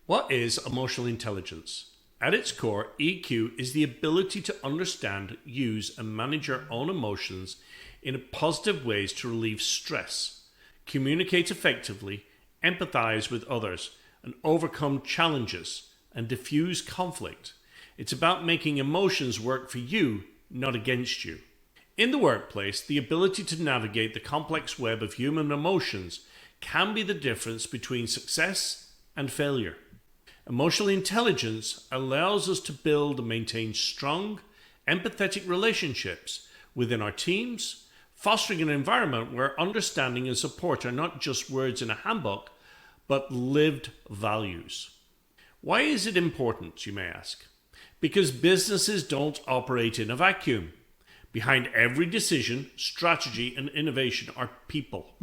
What is emotional intelligence? At its core, EQ is the ability to understand, use, and manage your own emotions in positive ways to relieve stress, communicate effectively, empathize with others, and overcome challenges and diffuse conflict. It's about making emotions work for you, not against you. In the workplace, the ability to navigate the complex web of human emotions can be the difference between success and failure. Emotional intelligence allows us to build and maintain strong, empathetic relationships within our teams, fostering an environment where understanding and support are not just words in a handbook, but lived values. Why is it important, you may ask? Because businesses don't operate in a vacuum. Behind every decision, strategy, and innovation are people.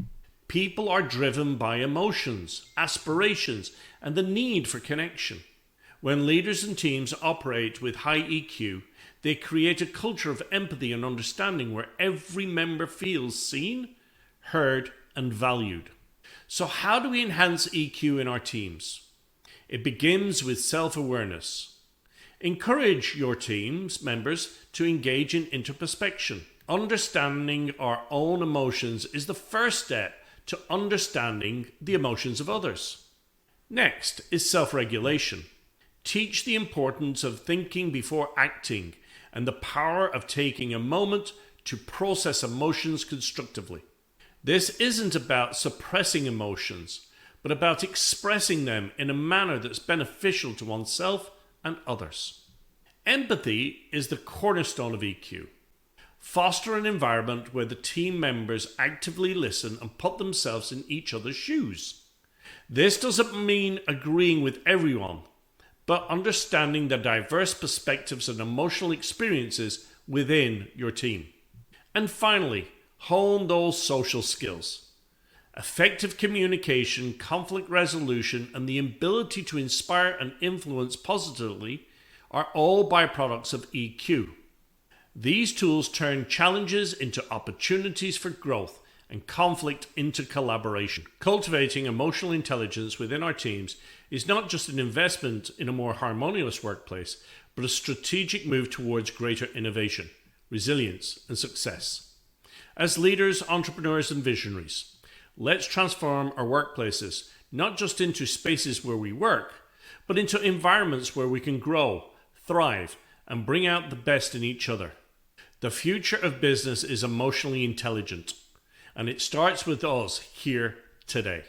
People are driven by emotions, aspirations, and the need for connection. When leaders and teams operate with high EQ, they create a culture of empathy and understanding where every member feels seen, heard, and valued. So how do we enhance EQ in our teams? It begins with self-awareness. Encourage your team's members to engage in introspection. Understanding our own emotions is the first step to understanding the emotions of others. Next is self-regulation. Teach the importance of thinking before acting and the power of taking a moment to process emotions constructively. This isn't about suppressing emotions, but about expressing them in a manner that's beneficial to oneself and others. Empathy is the cornerstone of EQ. Foster an environment where the team members actively listen and put themselves in each other's shoes. This doesn't mean agreeing with everyone, but understanding the diverse perspectives and emotional experiences within your team. And finally, hone those social skills. Effective communication, conflict resolution, and the ability to inspire and influence positively are all byproducts of EQ. These tools turn challenges into opportunities for growth and conflict into collaboration. Cultivating emotional intelligence within our teams is not just an investment in a more harmonious workplace, but a strategic move towards greater innovation, resilience, and success. As leaders, entrepreneurs, and visionaries, let's transform our workplaces not just into spaces where we work, but into environments where we can grow, thrive, and bring out the best in each other. The future of business is emotionally intelligent, and it starts with us here today.